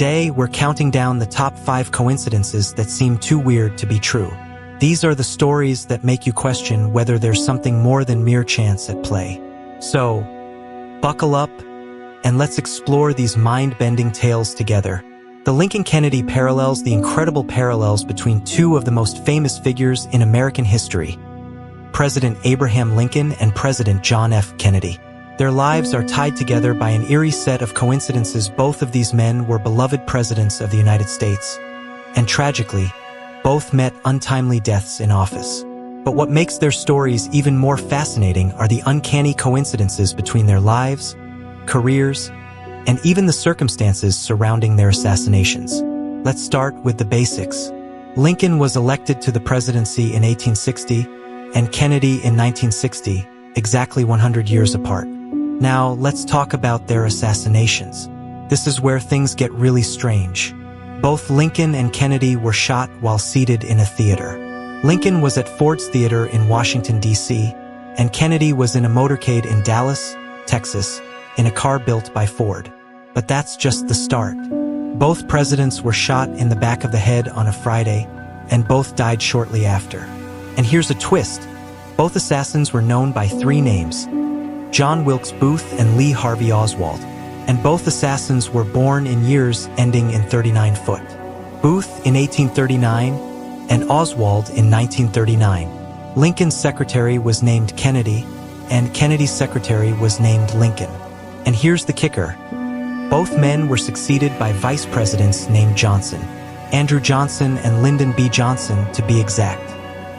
Today, we're counting down the top 5 coincidences that seem too weird to be true. These are the stories that make you question whether there's something more than mere chance at play. So, buckle up, and let's explore these mind-bending tales together. The Lincoln-Kennedy parallels the incredible parallels between two of the most famous figures in American history, President Abraham Lincoln and President John F. Kennedy. Their lives are tied together by an eerie set of coincidences. Both of these men were beloved presidents of the United States, and tragically, both met untimely deaths in office. But what makes their stories even more fascinating are the uncanny coincidences between their lives, careers, and even the circumstances surrounding their assassinations. Let's start with the basics. Lincoln was elected to the presidency in 1860 and Kennedy in 1960, exactly 100 years apart. Now, let's talk about their assassinations. This is where things get really strange. Both Lincoln and Kennedy were shot while seated in a theater. Lincoln was at Ford's Theater in Washington, D.C., and Kennedy was in a motorcade in Dallas, Texas, in a car built by Ford. But that's just the start. Both presidents were shot in the back of the head on a Friday, and both died shortly after. And here's a twist. Both assassins were known by 3 names: John Wilkes Booth and Lee Harvey Oswald. And both assassins were born in years ending in 39 foot. Booth in 1839 and Oswald in 1939. Lincoln's secretary was named Kennedy, and Kennedy's secretary was named Lincoln. And here's the kicker. Both men were succeeded by vice presidents named Johnson, Andrew Johnson and Lyndon B. Johnson to be exact.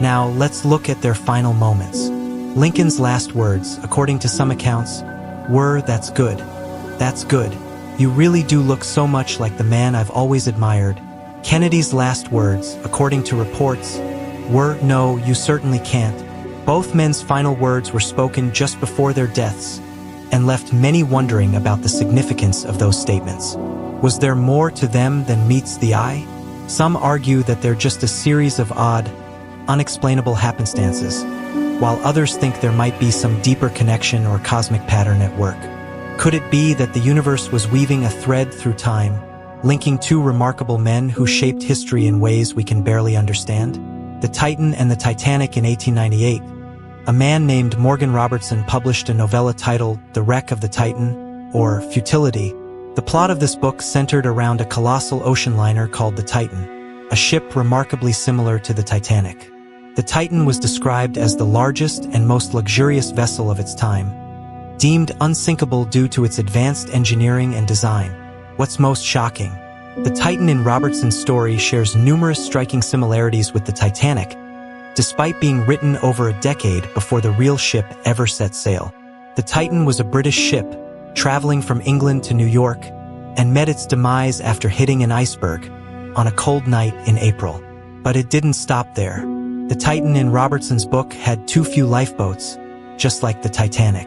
Now, let's look at their final moments. Lincoln's last words, according to some accounts, were, "That's good. That's good. You really do look so much like the man I've always admired." Kennedy's last words, according to reports, were, "No, you certainly can't." Both men's final words were spoken just before their deaths, and left many wondering about the significance of those statements. Was there more to them than meets the eye? Some argue that they're just a series of odd, unexplainable happenstances, while others think there might be some deeper connection or cosmic pattern at work. Could it be that the universe was weaving a thread through time, linking two remarkable men who shaped history in ways we can barely understand? The Titan and the Titanic in 1898. A man named Morgan Robertson published a novella titled The Wreck of the Titan, or Futility. The plot of this book centered around a colossal ocean liner called the Titan, a ship remarkably similar to the Titanic. The Titan was described as the largest and most luxurious vessel of its time, deemed unsinkable due to its advanced engineering and design. What's most shocking? The Titan in Robertson's story shares numerous striking similarities with the Titanic, despite being written over a decade before the real ship ever set sail. The Titan was a British ship, traveling from England to New York, and met its demise after hitting an iceberg on a cold night in April. But it didn't stop there. The Titan in Robertson's book had too few lifeboats, just like the Titanic.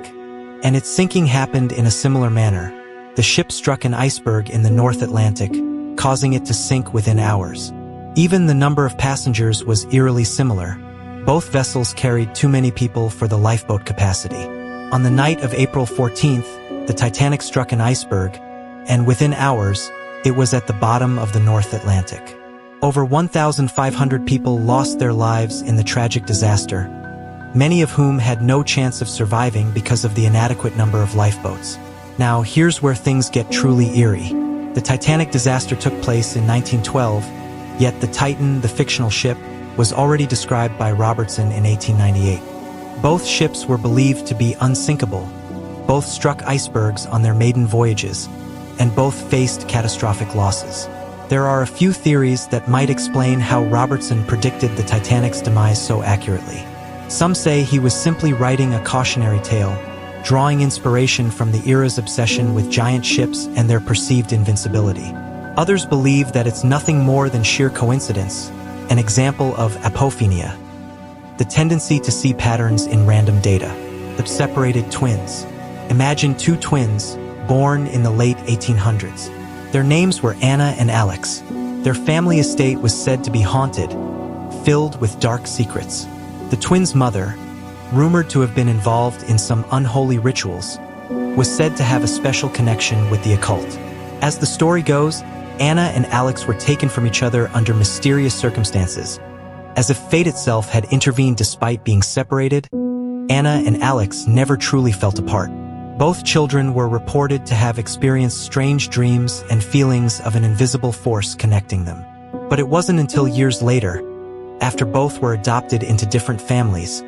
And its sinking happened in a similar manner. The ship struck an iceberg in the North Atlantic, causing it to sink within hours. Even the number of passengers was eerily similar. Both vessels carried too many people for the lifeboat capacity. On the night of April 14th, the Titanic struck an iceberg, and within hours, it was at the bottom of the North Atlantic. Over 1,500 people lost their lives in the tragic disaster, many of whom had no chance of surviving because of the inadequate number of lifeboats. Now, here's where things get truly eerie. The Titanic disaster took place in 1912, yet the Titan, the fictional ship, was already described by Robertson in 1898. Both ships were believed to be unsinkable. Both struck icebergs on their maiden voyages, and both faced catastrophic losses. There are a few theories that might explain how Robertson predicted the Titanic's demise so accurately. Some say he was simply writing a cautionary tale, drawing inspiration from the era's obsession with giant ships and their perceived invincibility. Others believe that it's nothing more than sheer coincidence, an example of apophenia, the tendency to see patterns in random data. The separated twins. Imagine two twins, born in the late 1800s. Their names were Anna and Alex. Their family estate was said to be haunted, filled with dark secrets. The twins' mother, rumored to have been involved in some unholy rituals, was said to have a special connection with the occult. As the story goes, Anna and Alex were taken from each other under mysterious circumstances. As if fate itself had intervened despite being separated, Anna and Alex never truly felt apart. Both children were reported to have experienced strange dreams and feelings of an invisible force connecting them. But it wasn't until years later, after both were adopted into different families,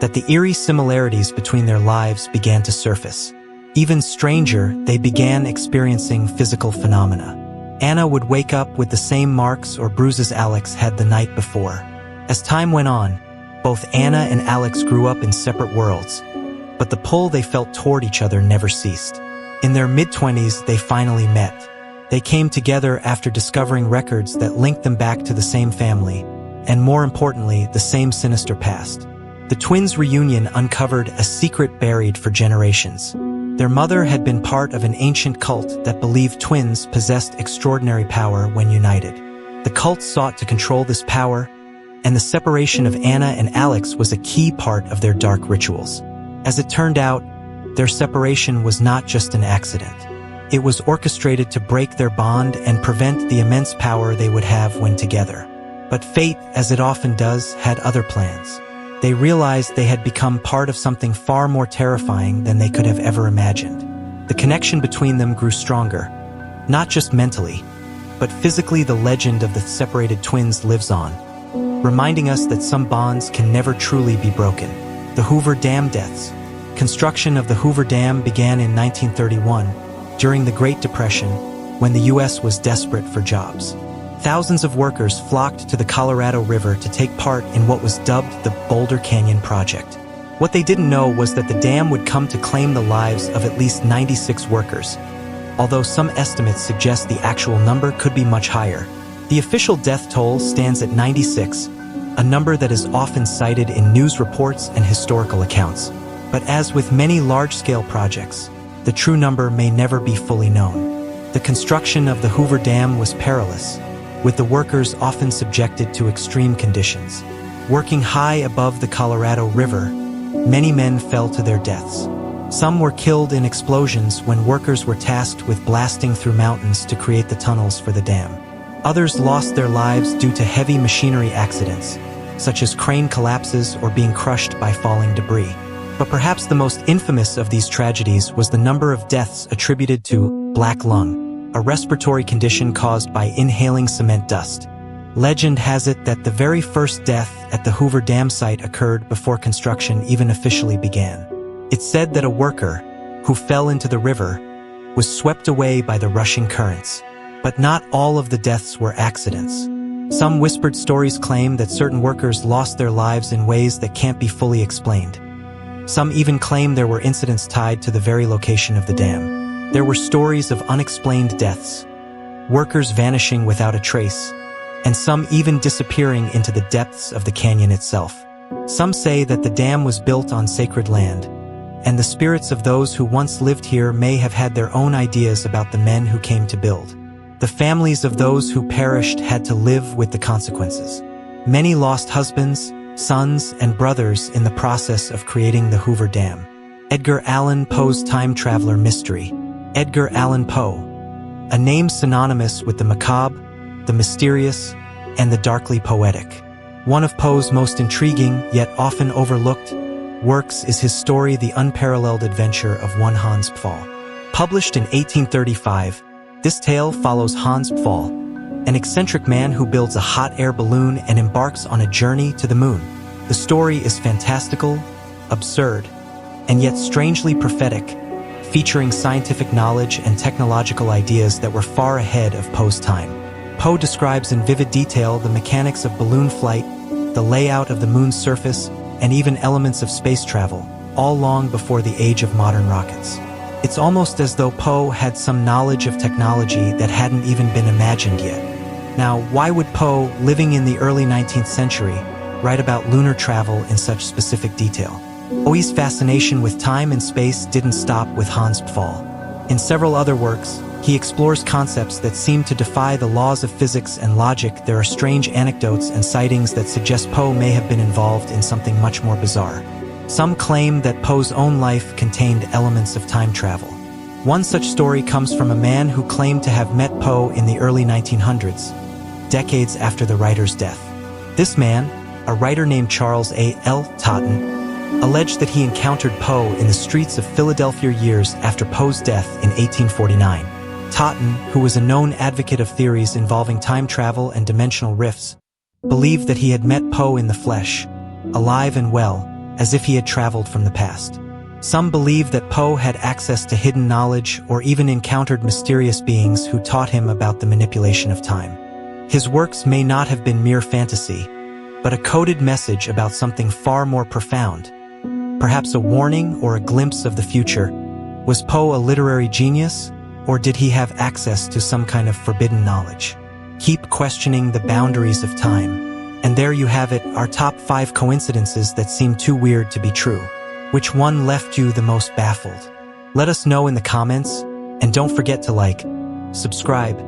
that the eerie similarities between their lives began to surface. Even stranger, they began experiencing physical phenomena. Anna would wake up with the same marks or bruises Alex had the night before. As time went on, both Anna and Alex grew up in separate worlds, but the pull they felt toward each other never ceased. In their mid-20s, they finally met. They came together after discovering records that linked them back to the same family, and more importantly, the same sinister past. The twins' reunion uncovered a secret buried for generations. Their mother had been part of an ancient cult that believed twins possessed extraordinary power when united. The cult sought to control this power, and the separation of Anna and Alex was a key part of their dark rituals. As it turned out, their separation was not just an accident. It was orchestrated to break their bond and prevent the immense power they would have when together. But fate, as it often does, had other plans. They realized they had become part of something far more terrifying than they could have ever imagined. The connection between them grew stronger, not just mentally, but physically. The legend of the separated twins lives on, reminding us that some bonds can never truly be broken. The Hoover Dam deaths. Construction of the Hoover Dam began in 1931, during the Great Depression, when the U.S. was desperate for jobs. Thousands of workers flocked to the Colorado River to take part in what was dubbed the Boulder Canyon Project. What they didn't know was that the dam would come to claim the lives of at least 96 workers, although some estimates suggest the actual number could be much higher. The official death toll stands at 96, a number that is often cited in news reports and historical accounts. But as with many large-scale projects, the true number may never be fully known. The construction of the Hoover Dam was perilous, with the workers often subjected to extreme conditions. Working high above the Colorado River, many men fell to their deaths. Some were killed in explosions when workers were tasked with blasting through mountains to create the tunnels for the dam. Others lost their lives due to heavy machinery accidents, such as crane collapses or being crushed by falling debris. But perhaps the most infamous of these tragedies was the number of deaths attributed to black lung, a respiratory condition caused by inhaling cement dust. Legend has it that the very first death at the Hoover Dam site occurred before construction even officially began. It's said that a worker, who fell into the river, was swept away by the rushing currents. But not all of the deaths were accidents. Some whispered stories claim that certain workers lost their lives in ways that can't be fully explained. Some even claim there were incidents tied to the very location of the dam. There were stories of unexplained deaths, workers vanishing without a trace, and some even disappearing into the depths of the canyon itself. Some say that the dam was built on sacred land, and the spirits of those who once lived here may have had their own ideas about the men who came to build. The families of those who perished had to live with the consequences. Many lost husbands, sons, and brothers in the process of creating the Hoover Dam. Edgar Allan Poe's time traveler mystery. Edgar Allan Poe, a name synonymous with the macabre, the mysterious, and the darkly poetic. One of Poe's most intriguing, yet often overlooked, works is his story The Unparalleled Adventure of One Hans Pfaall. Published in 1835, this tale follows Hans Pfaall, an eccentric man who builds a hot air balloon and embarks on a journey to the moon. The story is fantastical, absurd, and yet strangely prophetic, featuring scientific knowledge and technological ideas that were far ahead of Poe's time. Poe describes in vivid detail the mechanics of balloon flight, the layout of the moon's surface, and even elements of space travel, all long before the age of modern rockets. It's almost as though Poe had some knowledge of technology that hadn't even been imagined yet. Now, why would Poe, living in the early 19th century, write about lunar travel in such specific detail? Poe's fascination with time and space didn't stop with Hans Pfaall. In several other works, he explores concepts that seem to defy the laws of physics and logic. There are strange anecdotes and sightings that suggest Poe may have been involved in something much more bizarre. Some claim that Poe's own life contained elements of time travel. One such story comes from a man who claimed to have met Poe in the early 1900s, decades after the writer's death. This man, a writer named Charles A. L. Totten, alleged that he encountered Poe in the streets of Philadelphia years after Poe's death in 1849. Totten, who was a known advocate of theories involving time travel and dimensional rifts, believed that he had met Poe in the flesh, alive and well, as if he had traveled from the past. Some believe that Poe had access to hidden knowledge or even encountered mysterious beings who taught him about the manipulation of time. His works may not have been mere fantasy, but a coded message about something far more profound. Perhaps a warning or a glimpse of the future. Was Poe a literary genius, or did he have access to some kind of forbidden knowledge? Keep questioning the boundaries of time. And there you have it, our top 5 coincidences that seem too weird to be true. Which one left you the most baffled? Let us know in the comments, and don't forget to like, subscribe,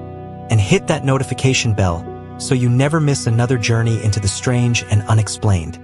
and hit that notification bell so you never miss another journey into the strange and unexplained.